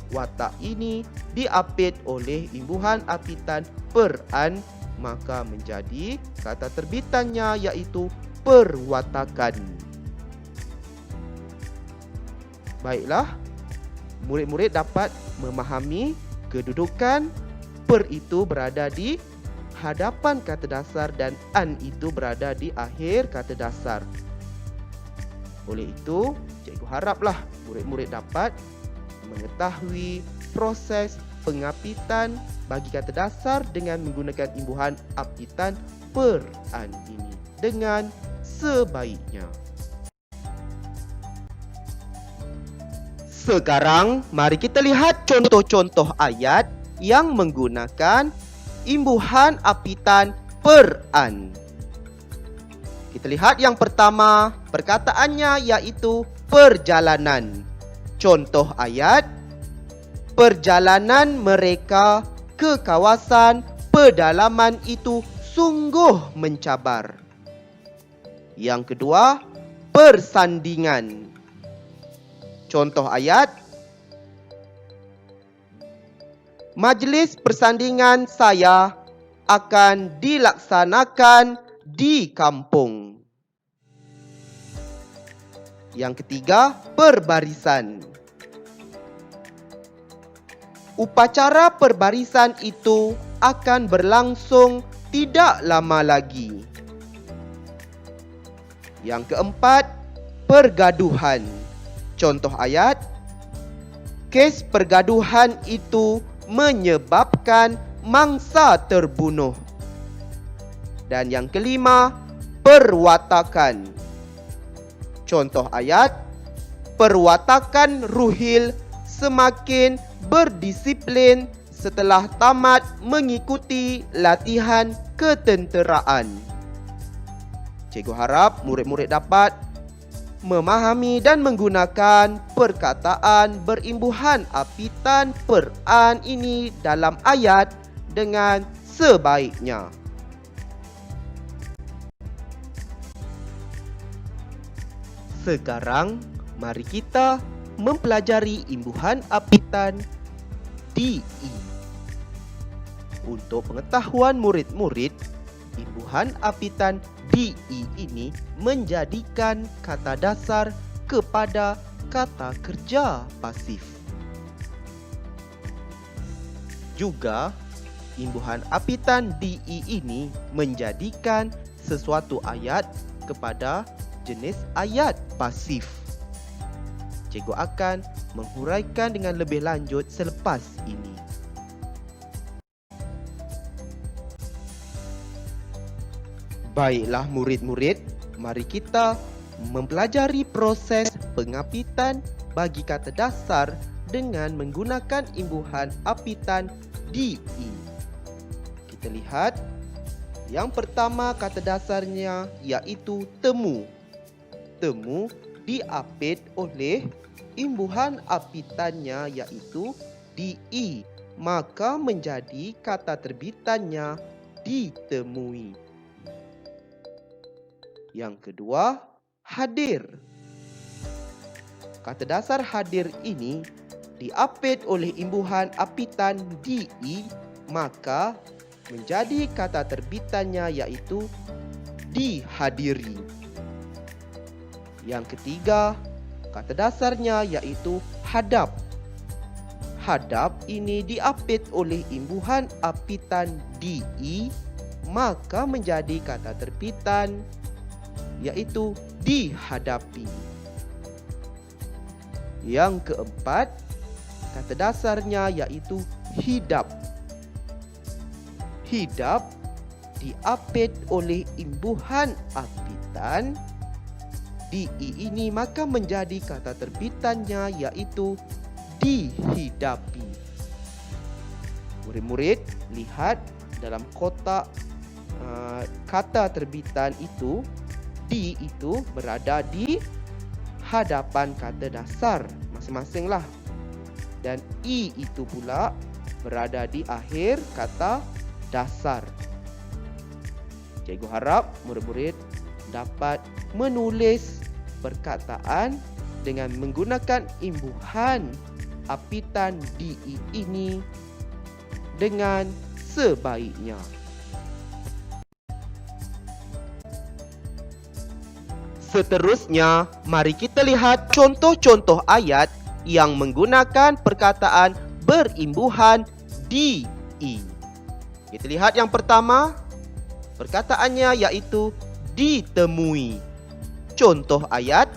Watak ini diapit oleh imbuhan apitan per-an, maka menjadi kata terbitannya iaitu perwatakan. Baiklah, murid-murid dapat memahami kedudukan per itu berada di hadapan kata dasar dan an itu berada di akhir kata dasar. Oleh itu, cikgu haraplah murid-murid dapat mengetahui proses pengapitan bagi kata dasar dengan menggunakan imbuhan apitan per-an ini dengan sebaiknya. Sekarang, mari kita lihat contoh-contoh ayat yang menggunakan imbuhan apitan per-an. Kita lihat yang pertama, perkataannya iaitu perjalanan. Contoh ayat, perjalanan mereka ke kawasan pedalaman itu sungguh mencabar. Yang kedua, persandingan. Contoh ayat, majlis persandingan saya akan dilaksanakan di kampung. Yang ketiga, perbarisan. Upacara perbarisan itu akan berlangsung tidak lama lagi. Yang keempat, pergaduhan. Contoh ayat, kes pergaduhan itu menyebabkan mangsa terbunuh. Dan yang kelima, perwatakan. Contoh ayat, perwatakan Ruhil semakin berdisiplin setelah tamat mengikuti latihan ketenteraan. Cikgu harap murid-murid dapat memahami dan menggunakan perkataan berimbuhan apitan per-an ini dalam ayat dengan sebaiknya. Sekarang, mari kita mempelajari imbuhan apitan DI. Untuk pengetahuan murid-murid, imbuhan apitan DI ini menjadikan kata dasar kepada kata kerja pasif. Juga, imbuhan apitan DI ini menjadikan sesuatu ayat kepada jenis ayat pasif. Cikgu akan menghuraikan dengan lebih lanjut selepas ini. Baiklah murid-murid, mari kita mempelajari proses pengapitan bagi kata dasar dengan menggunakan imbuhan apitan DE. Kita lihat, yang pertama kata dasarnya iaitu temu. Temu diapit oleh imbuhan apitannya iaitu DE, maka menjadi kata terbitannya ditemui. Yang kedua, hadir. Kata dasar hadir ini diapit oleh imbuhan apitan DE, maka menjadi kata terbitannya iaitu dihadiri. Yang ketiga, kata dasarnya iaitu hadap. Hadap ini diapit oleh imbuhan apitan DE, maka menjadi kata terbitan iaitu dihadapi. Yang keempat, kata dasarnya iaitu hidap. Hidap diapit oleh imbuhan apitan DE ini, maka menjadi kata terbitannya iaitu dihidapi. Murid-murid, lihat dalam kotak kata terbitan itu, D itu berada di hadapan kata dasar masing-masing lah. Dan I itu pula berada di akhir kata dasar. Cikgu harap murid-murid dapat menulis perkataan dengan menggunakan imbuhan apitan DE ini dengan sebaiknya. Seterusnya, mari kita lihat contoh-contoh ayat yang menggunakan perkataan berimbuhan DE. Kita lihat yang pertama, perkataannya iaitu ditemui. Contoh ayat,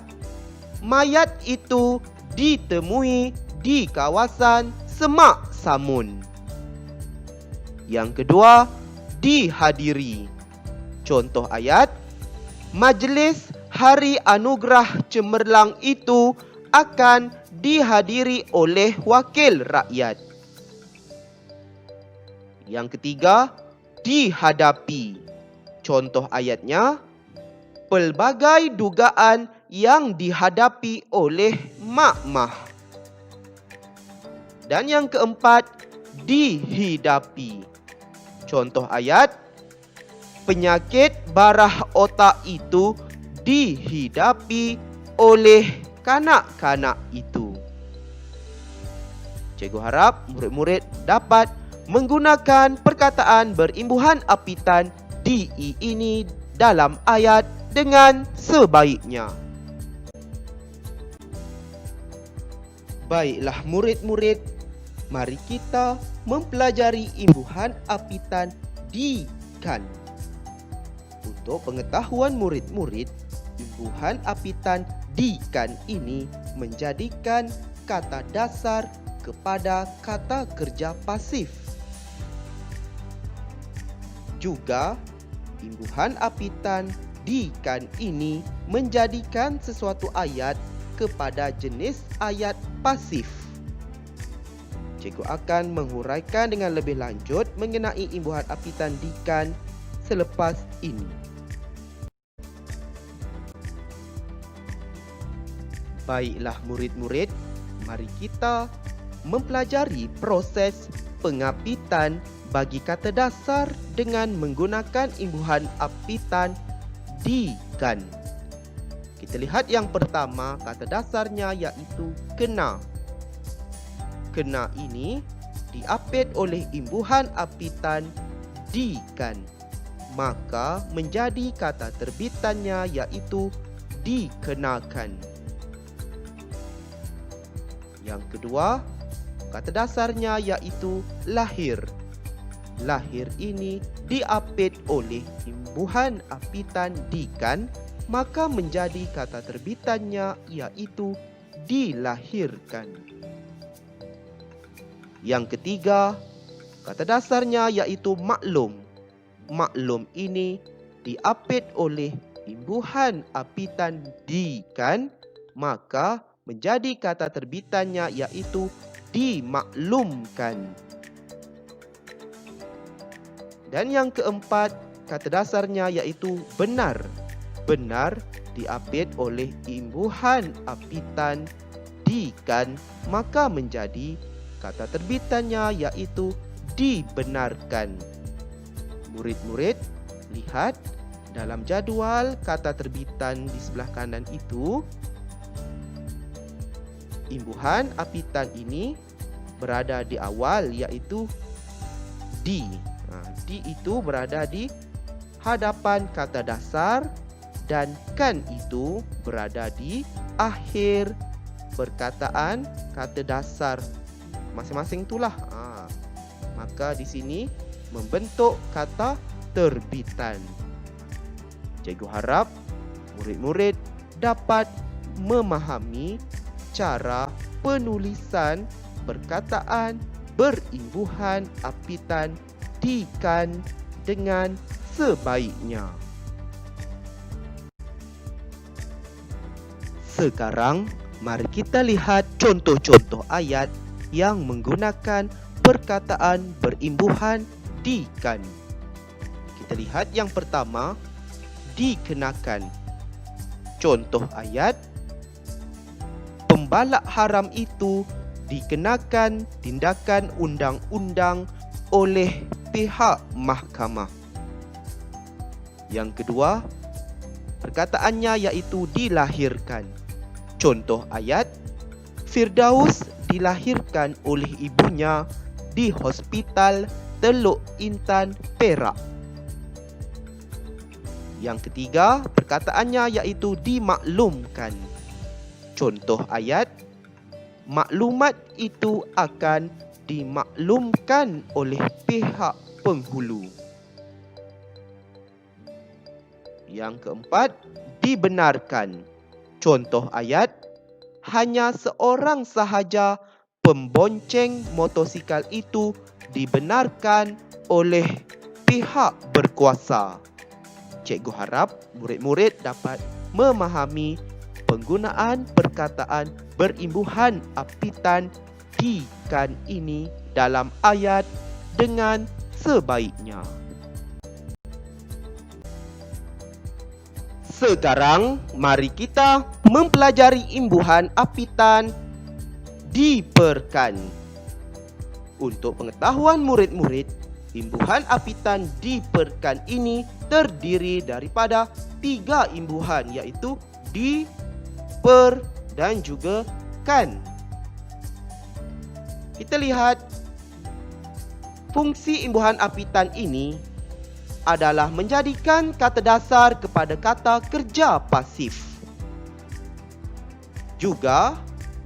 mayat itu ditemui di kawasan Semak Samun. Yang kedua, dihadiri. Contoh ayat, majlis Hari Anugerah Cemerlang itu akan dihadiri oleh wakil rakyat. Yang ketiga, dihadapi. Contoh ayatnya, pelbagai dugaan yang dihadapi oleh makmah. Dan yang keempat, dihidapi. Contoh ayat, penyakit barah otak itu dihidapi oleh kanak-kanak itu. Cikgu harap murid-murid dapat menggunakan perkataan berimbuhan apitan DE ini dalam ayat dengan sebaiknya. Baiklah murid-murid, mari kita mempelajari imbuhan apitan di-kan. Untuk pengetahuan murid-murid, imbuhan apitan di-kan ini menjadikan kata dasar kepada kata kerja pasif. Juga, imbuhan apitan di-kan ini menjadikan sesuatu ayat kepada jenis ayat pasif. Cikgu akan menghuraikan dengan lebih lanjut mengenai imbuhan apitan di-kan selepas ini. Baiklah murid-murid, mari kita mempelajari proses pengapitan bagi kata dasar dengan menggunakan imbuhan apitan di-kan. Kita lihat yang pertama, kata dasarnya iaitu kena. Kena ini diapit oleh imbuhan apitan di-kan, maka menjadi kata terbitannya iaitu dikenakan. Yang kedua, kata dasarnya iaitu lahir. Lahir ini diapit oleh imbuhan apitan di-kan, maka menjadi kata terbitannya iaitu dilahirkan. Yang ketiga, kata dasarnya iaitu maklum. Maklum ini diapit oleh imbuhan apitan di-kan, maka menjadi kata terbitannya iaitu dimaklumkan. Dan yang keempat, kata dasarnya iaitu benar. Benar diapit oleh imbuhan apitan di-kan, maka menjadi kata terbitannya iaitu dibenarkan. Murid-murid, lihat dalam jadual kata terbitan di sebelah kanan itu, imbuhan apitan ini berada di awal iaitu di. Di itu berada di hadapan kata dasar dan kan itu berada di akhir perkataan kata dasar masing-masing itulah. Maka di sini membentuk kata terbitan. Cikgu harap murid-murid dapat memahami cara penulisan perkataan berimbuhan apitan di-kan dengan sebaiknya. Sekarang, mari kita lihat contoh-contoh ayat yang menggunakan perkataan berimbuhan di-kan. Kita lihat yang pertama, dikenakan. Contoh ayat, pembalak haram itu dikenakan tindakan undang-undang oleh pihak mahkamah. Yang kedua, perkataannya iaitu dilahirkan. Contoh ayat, Firdaus dilahirkan oleh ibunya di Hospital Teluk Intan, Perak. Yang ketiga, perkataannya iaitu dimaklumkan. Contoh ayat, maklumat itu akan dimaklumkan oleh pihak penghulu. Yang keempat, dibenarkan. Contoh ayat, hanya seorang sahaja pembonceng motosikal itu dibenarkan oleh pihak berkuasa. Cikgu harap murid-murid dapat memahami penggunaan perkataan berimbuhan apitan di-kan ini dalam ayat dengan sebaiknya. Sekarang, mari kita mempelajari imbuhan apitan diperkan. Untuk pengetahuan murid-murid, imbuhan apitan diperkan ini terdiri daripada 3 imbuhan iaitu di, per, dan juga kan. Kita lihat fungsi imbuhan apitan ini adalah menjadikan kata dasar kepada kata kerja pasif. Juga,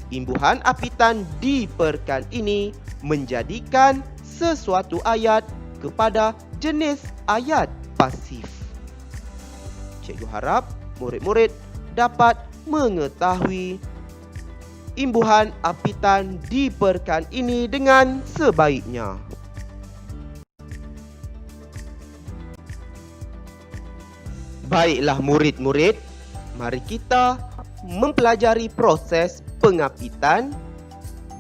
imbuhan apitan diperkan ini menjadikan sesuatu ayat kepada jenis ayat pasif. Cikgu harap murid-murid dapat mengetahui imbuhan apitan diperkan ini dengan sebaiknya. Baiklah murid-murid, mari kita mempelajari proses pengapitan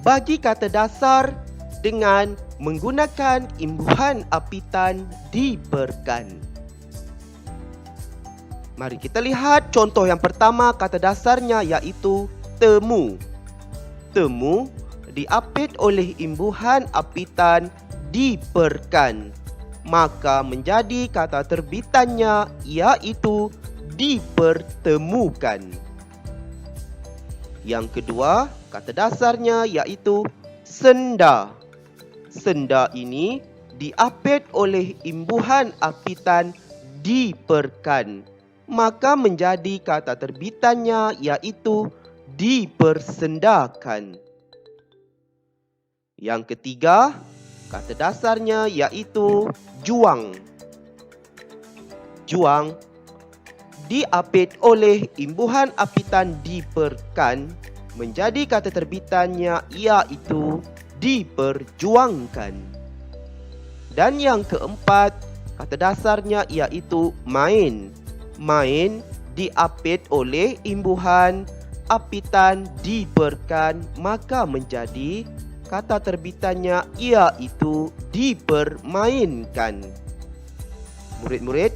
bagi kata dasar dengan menggunakan imbuhan apitan diperkan. Mari kita lihat contoh yang pertama, kata dasarnya iaitu temu. Temu diapit oleh imbuhan apitan diperkan, maka menjadi kata terbitannya iaitu dipertemukan. Yang kedua, kata dasarnya iaitu senda. Senda ini diapit oleh imbuhan apitan diperkan, maka menjadi kata terbitannya iaitu dipersendakan. Yang ketiga, kata dasarnya iaitu juang. Juang diapit oleh imbuhan apitan diperkan, menjadi kata terbitannya iaitu diperjuangkan. Dan yang keempat, kata dasarnya iaitu main. main diapit oleh imbuhan apitan diperkan, maka menjadi kata terbitannya iaitu dipermainkan. Murid-murid,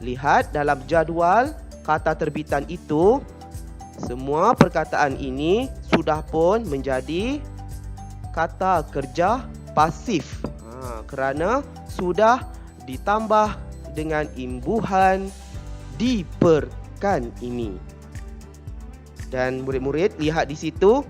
lihat dalam jadual kata terbitan itu, semua perkataan ini sudah pun menjadi kata kerja pasif kerana sudah ditambah dengan imbuhan diperkan ini. Dan murid-murid lihat di situ,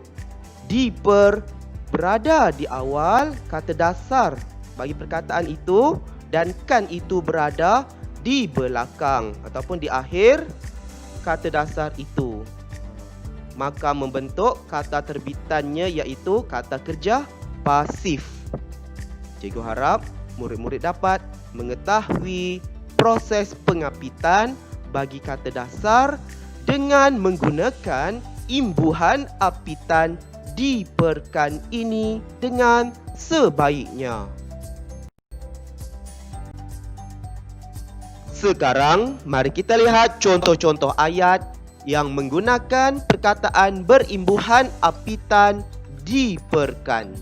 diper berada di awal kata dasar bagi perkataan itu dan kan itu berada di belakang ataupun di akhir kata dasar itu. Maka membentuk kata terbitannya iaitu kata kerja pasif. Cikgu harap murid-murid dapat mengetahui proses pengapitan bagi kata dasar dengan menggunakan imbuhan apitan diperkan ini dengan sebaiknya. Sekarang mari kita lihat contoh-contoh ayat yang menggunakan perkataan berimbuhan apitan diperkan.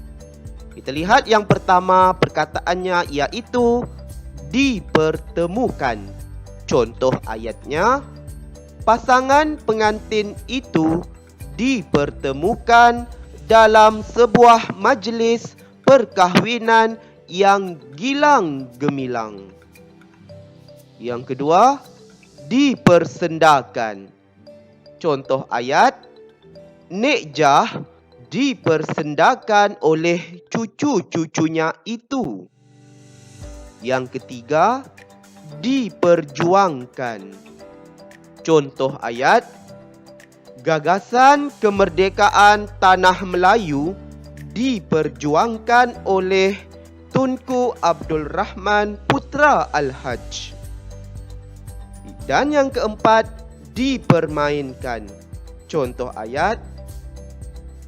Kita lihat yang pertama perkataannya iaitu dipertemukan. Contoh ayatnya, pasangan pengantin itu dipertemukan dalam sebuah majlis perkahwinan yang gilang gemilang. Yang kedua, dipersendakan. Contoh ayat, Nek Jah dipersendakan oleh cucu-cucunya itu. Yang ketiga, diperjuangkan. Contoh ayat, gagasan kemerdekaan tanah Melayu diperjuangkan oleh Tunku Abdul Rahman Putra Al-Haj. Dan yang keempat, dipermainkan. Contoh ayat,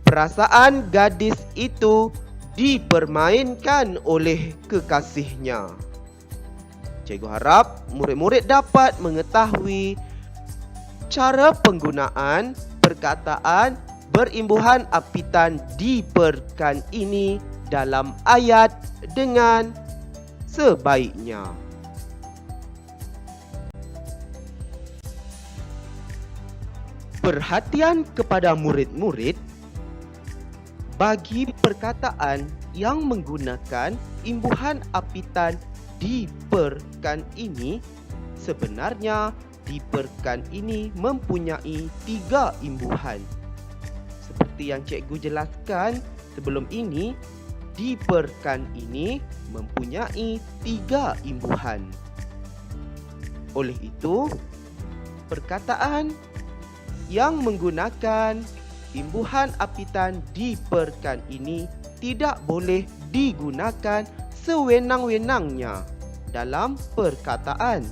perasaan gadis itu dipermainkan oleh kekasihnya. Cikgu harap murid-murid dapat mengetahui cara penggunaan perkataan berimbuhan apitan diperkan ini dalam ayat dengan sebaiknya. Perhatian kepada murid-murid bagi perkataan yang menggunakan imbuhan apitan diperkan ini, sebenarnya diperkan ini mempunyai 3 imbuhan. Seperti yang cikgu jelaskan sebelum ini, diperkan ini mempunyai 3 imbuhan. Oleh itu, perkataan yang menggunakan imbuhan apitan diperkan ini tidak boleh digunakan sewenang-wenangnya dalam perkataan.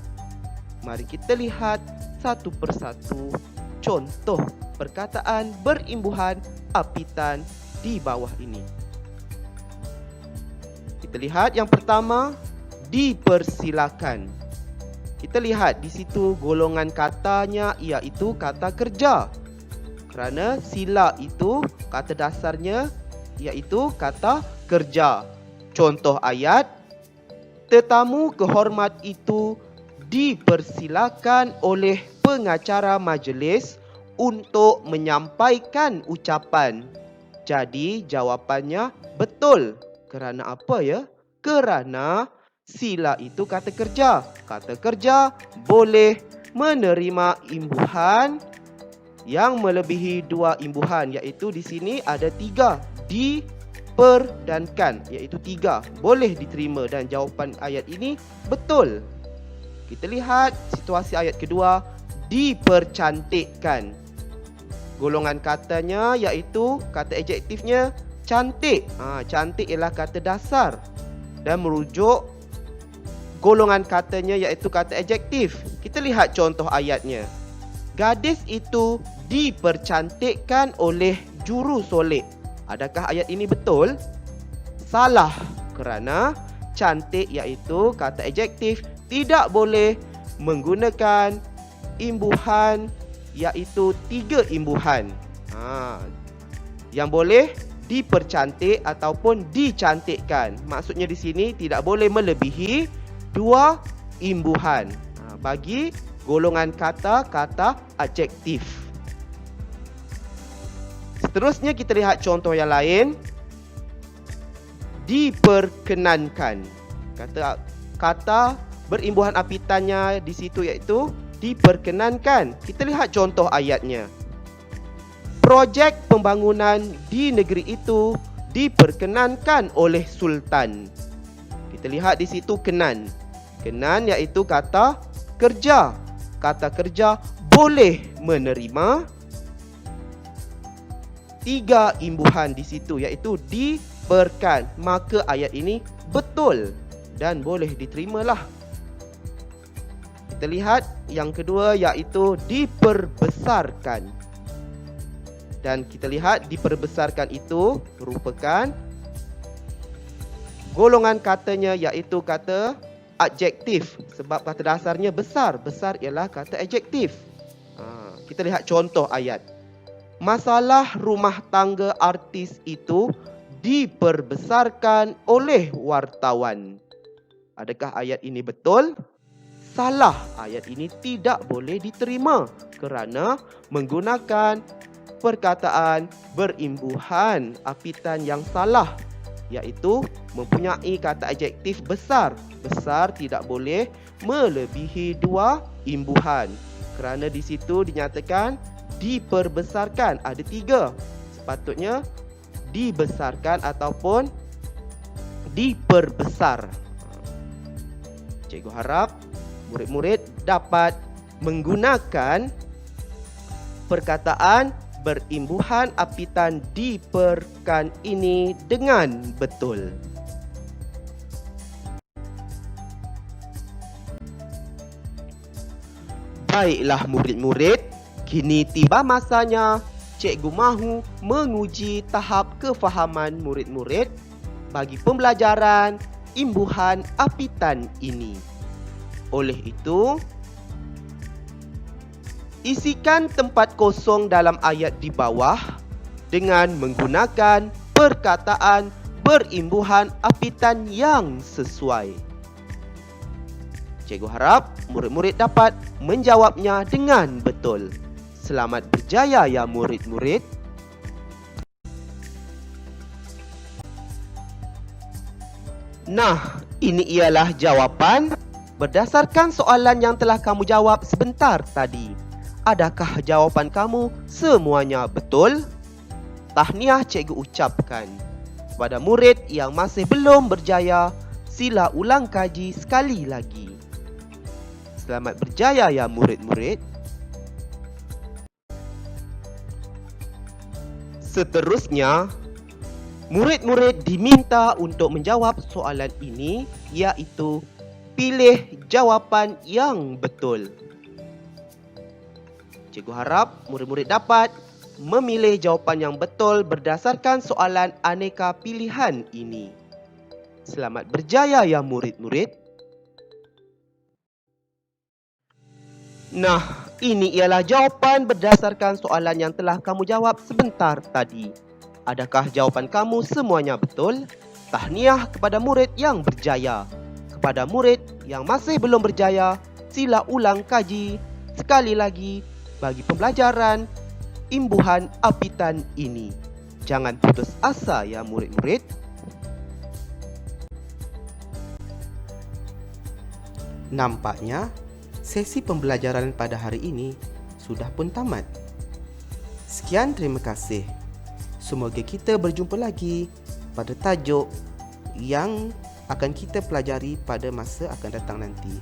Mari kita lihat satu persatu contoh perkataan berimbuhan apitan di bawah ini. Kita lihat yang pertama, dipersilakan. Kita lihat di situ golongan katanya iaitu kata kerja. Kerana sila itu kata dasarnya iaitu kata kerja. Contoh ayat, tetamu kehormat itu dipersilakan oleh pengacara majlis untuk menyampaikan ucapan. Jadi jawapannya betul. Kerana apa ya? Kerana sila itu kata kerja. Kata kerja boleh menerima imbuhan yang melebihi 2 imbuhan, iaitu di sini ada 3, di, per dan kan, iaitu 3 boleh diterima dan jawapan ayat ini betul. Kita lihat situasi ayat kedua, dipercantikkan. Golongan katanya iaitu kata adjektifnya cantik. Cantik ialah kata dasar dan merujuk golongan katanya iaitu kata adjektif. Kita lihat contoh ayatnya. Gadis itu dipercantikkan oleh juru solek. Adakah ayat ini betul? Salah, kerana cantik iaitu kata adjektif tidak boleh menggunakan imbuhan, iaitu 3 imbuhan yang boleh dipercantik ataupun dicantikkan. Maksudnya di sini tidak boleh melebihi 2 imbuhan bagi golongan kata-kata adjektif. Seterusnya kita lihat contoh yang lain. Diperkenankan. Kata berimbuhan apitannya di situ iaitu diperkenankan. Kita lihat contoh ayatnya. Projek pembangunan di negeri itu diperkenankan oleh Sultan. Kita lihat di situ kenan. Kenan iaitu kata kerja. Kata kerja boleh menerima 3 imbuhan di situ iaitu diperkan. Maka ayat ini betul dan boleh diterimalah. Kita lihat yang kedua iaitu diperbesarkan. Dan kita lihat diperbesarkan itu merupakan golongan katanya iaitu kata adjektif. Sebab kata dasarnya besar. Besar ialah kata adjektif. Kita lihat contoh ayat. Masalah rumah tangga artis itu diperbesarkan oleh wartawan. Adakah ayat ini betul? Salah. Ayat ini tidak boleh diterima kerana menggunakan perkataan berimbuhan apitan yang salah, iaitu mempunyai kata adjektif besar. Besar tidak boleh melebihi 2 imbuhan. Kerana di situ dinyatakan diperbesarkan, ada 3. Sepatutnya dibesarkan ataupun diperbesar. Cikgu harap murid-murid dapat menggunakan perkataan berimbuhan apitan diperkan ini dengan betul. Baiklah murid-murid, kini tiba masanya cikgu mahu menguji tahap kefahaman murid-murid bagi pembelajaran imbuhan apitan ini. Oleh itu, isikan tempat kosong dalam ayat di bawah dengan menggunakan perkataan berimbuhan apitan yang sesuai. Cikgu harap murid-murid dapat menjawabnya dengan betul. Selamat berjaya ya murid-murid. Nah, ini ialah jawapan berdasarkan soalan yang telah kamu jawab sebentar tadi. Adakah jawapan kamu semuanya betul? Tahniah cikgu ucapkan. Kepada murid yang masih belum berjaya, sila ulang kaji sekali lagi. Selamat berjaya ya murid-murid. Seterusnya, murid-murid diminta untuk menjawab soalan ini, iaitu pilih jawapan yang betul. Cikgu harap murid-murid dapat memilih jawapan yang betul berdasarkan soalan aneka pilihan ini. Selamat berjaya ya murid-murid. Nah, ini ialah jawapan berdasarkan soalan yang telah kamu jawab sebentar tadi. Adakah jawapan kamu semuanya betul? Tahniah kepada murid yang berjaya. Kepada murid yang masih belum berjaya, sila ulang kaji sekali lagi bagi pembelajaran imbuhan apitan ini. Jangan putus asa ya murid-murid. Nampaknya sesi pembelajaran pada hari ini sudah pun tamat. Sekian, terima kasih. Semoga kita berjumpa lagi pada tajuk yang akan kita pelajari pada masa akan datang nanti.